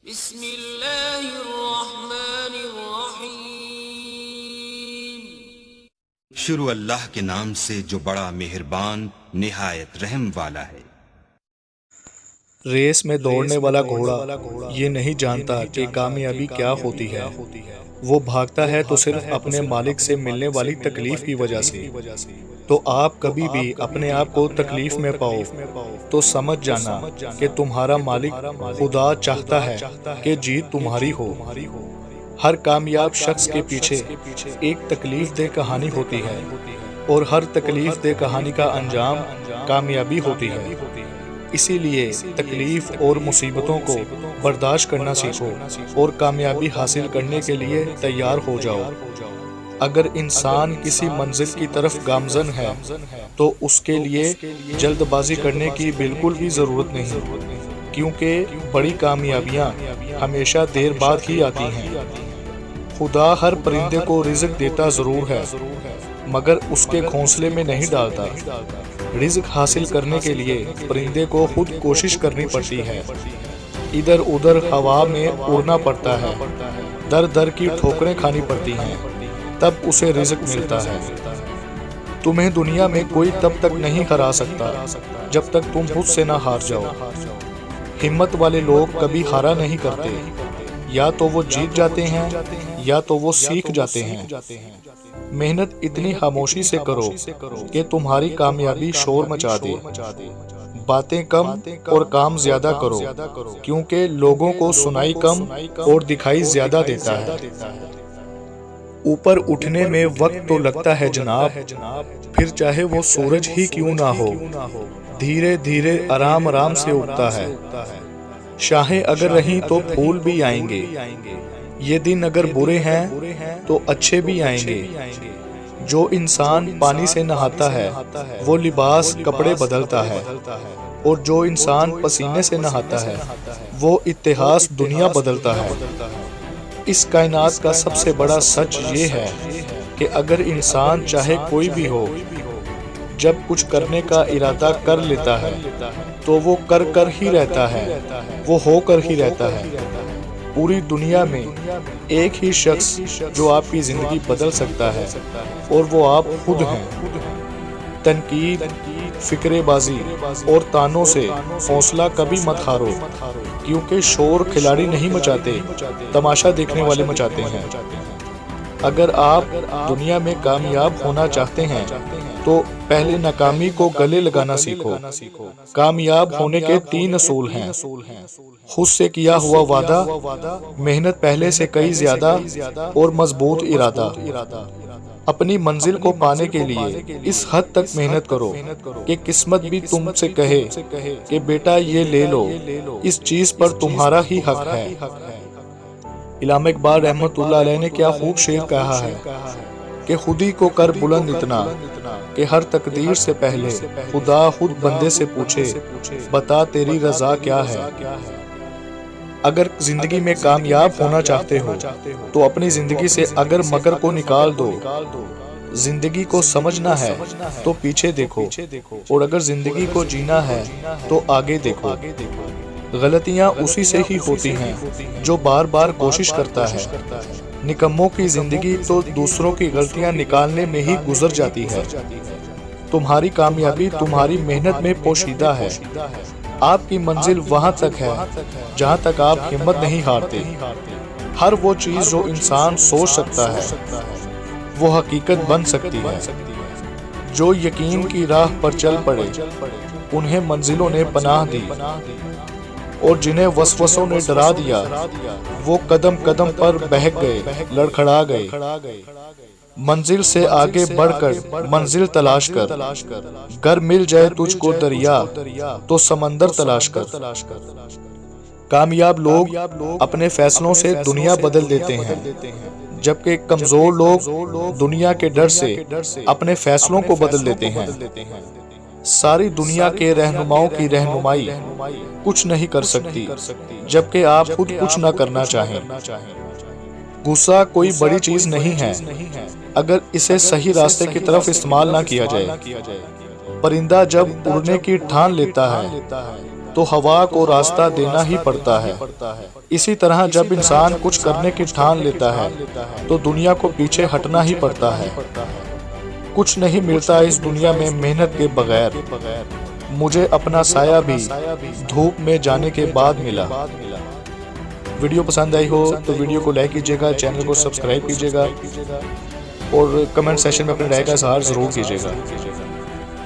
بسم اللہ الرحمن الرحیم۔ شروع اللہ کے نام سے جو بڑا مہربان نہایت رحم والا ہے۔ ریس میں دوڑنے والا گھوڑا یہ نہیں جانتا کہ کامیابی کیا ہوتی ہے۔ وہ بھاگتا ہے تو صرف اپنے مالک سے ملنے والی تکلیف کی وجہ سے۔ تو آپ کبھی بھی اپنے آپ کو تکلیف میں پاؤ تو سمجھ جانا کہ تمہارا مالک خدا چاہتا ہے کہ جیت تمہاری ہو۔ ہر کامیاب شخص کے پیچھے ایک تکلیف دہ کہانی ہوتی ہے، اور ہر تکلیف دہ کہانی کا انجام کامیابی ہوتی ہے۔ اسی لیے تکلیف اور مصیبتوں کو برداشت کرنا سیکھو اور کامیابی حاصل کرنے کے لیے تیار ہو جاؤ۔ اگر انسان کسی منزل کی طرف گامزن ہے تو اس کے لیے جلد بازی کرنے کی بالکل بھی ضرورت نہیں، کیونکہ بڑی کامیابیاں ہمیشہ دیر بعد ہی آتی ہیں۔ خدا ہر پرندے کو رزق دیتا ضرور ہے، مگر اس کے گھونسلے میں نہیں ڈالتا۔ رزق حاصل کرنے کے لیے پرندے کو خود کوشش کرنی پڑتی ہے، ادھر ادھر ہوا میں اڑنا پڑتا ہے، در در کی ٹھوکریں کھانی پڑتی ہیں، تب اسے رزق ملتا ہے۔ تمہیں دنیا میں کوئی تب تک نہیں ہرا سکتا جب تک تم خود سے نہ ہار جاؤ۔ ہمت والے لوگ کبھی ہارا نہیں کرتے، یا تو وہ جیت جاتے ہیں یا تو وہ سیکھ جاتے ہیں۔ محنت اتنی خاموشی سے کرو کہ تمہاری کامیابی شور مچا دے۔ باتیں کم اور کام زیادہ کرو، کیونکہ لوگوں کو سنائی کم اور دکھائی زیادہ دیتا ہے۔ اوپر اٹھنے میں وقت تو لگتا ہے جناب، پھر چاہے وہ سورج ہی کیوں نہ ہو، دھیرے دھیرے آرام آرام سے اٹھتا ہے۔ شاہیں اگر رہیں تو پھول بھی آئیں گے، یہ دن اگر برے ہیں تو اچھے بھی آئیں گے۔ جو انسان پانی سے نہاتا ہے وہ لباس کپڑے بدلتا ہے، اور جو انسان پسینے سے نہاتا ہے وہ اتہاس دنیا بدلتا ہے۔ اس کائنات کا سب سے بڑا سچ یہ ہے کہ اگر انسان چاہے کوئی بھی ہو، جب کچھ کرنے کا ارادہ کر لیتا ہے تو وہ کر کر ہی رہتا ہے، وہ ہو کر ہی رہتا ہے۔ پوری دنیا میں ایک ہی شخص جو آپ کی زندگی بدل سکتا ہے، اور وہ آپ خود ہیں۔ تنقید، فکرے بازی اور تانوں سے حوصلہ کبھی مت ہارو، کیونکہ شور کھلاڑی نہیں مچاتے، تماشا دیکھنے والے مچاتے ہیں۔ اگر آپ دنیا میں کامیاب ہونا چاہتے ہیں تو پہلے ناکامی کو گلے لگانا سیکھو۔ کامیاب ہونے کے 3 اصول ہیں: خود سے کیا ہوا وعدہ، محنت پہلے سے کئی زیادہ، اور مضبوط ارادہ۔ اپنی منزل کو پانے کے لیے اس حد تک محنت کرو کہ قسمت بھی تم سے کہے کہ بیٹا یہ لے لو، اس چیز پر تمہارا ہی حق ہے۔ علامہ اقبال رحمۃ اللہ علیہ نے کیا خوب شعر کہا ہے کہ خودی کو کر بلند اتنا کہ ہر تقدیر سے پہلے خدا خود بندے سے پوچھے، بتا تیری رضا کیا ہے۔ اگر زندگی میں کامیاب ہونا چاہتے ہو تو اپنی زندگی سے اگر مگر کو نکال دو۔ زندگی کو سمجھنا ہے تو پیچھے دیکھو، اور اگر زندگی کو جینا ہے تو آگے دیکھو۔ غلطیاں اسی سے ہی ہوتی ہیں جو بار بار کوشش کرتا ہے۔ نکموں کی زندگی تو دوسروں کی غلطیاں نکالنے میں ہی گزر جاتی ہے۔ تمہاری کامیابی تمہاری محنت میں پوشیدہ ہے۔ آپ کی منزل وہاں تک ہے جہاں تک آپ ہمت نہیں ہارتے۔ ہر وہ چیز جو انسان سوچ سکتا ہے وہ حقیقت بن سکتی ہے۔ جو یقین کی راہ پر چل پڑے انہیں منزلوں نے پناہ دی، اور جنہیں وسوسوں نے ڈرا دیا وہ قدم قدم پر بہک گئے، لڑکھڑا گئے۔ منزل سے آگے بڑھ کر منزل تلاش کر، گر مل جائے تجھ کو دریا تو سمندر تلاش کر۔ کامیاب لوگ اپنے فیصلوں سے دنیا بدل دیتے ہیں، جبکہ کمزور لوگ دنیا کے ڈر سے اپنے فیصلوں کو بدل دیتے ہیں۔ ساری دنیا کے رہنماؤں کی رہنمائی کچھ نہیں کر سکتی جبکہ آپ خود کچھ نہ کرنا چاہیں۔ غصہ کوئی بڑی چیز نہیں ہے اگر اسے صحیح راستے کی طرف استعمال نہ کیا جائے۔ پرندہ جب اڑنے کی ٹھان لیتا ہے تو ہوا کو راستہ دینا ہی پڑتا ہے۔ اسی طرح جب انسان کچھ کرنے کی ٹھان لیتا ہے تو دنیا کو پیچھے ہٹنا ہی پڑتا ہے۔ کچھ نہیں ملتا اس دنیا میں محنت کے بغیر۔ مجھے اپنا سایہ بھی دھوپ میں جانے کے بعد ملا۔ ویڈیو پسند آئی ہو تو ویڈیو کو لائک کیجیے گا، چینل کو سبسکرائب کیجیے گا اور کمنٹ سیشن میں اپنے رائے کا اظہار ضرور کیجیے گا۔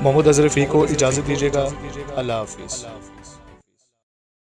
محمد اظہر رفیع کو اجازت دیجیے گا۔ اللہ حافظ۔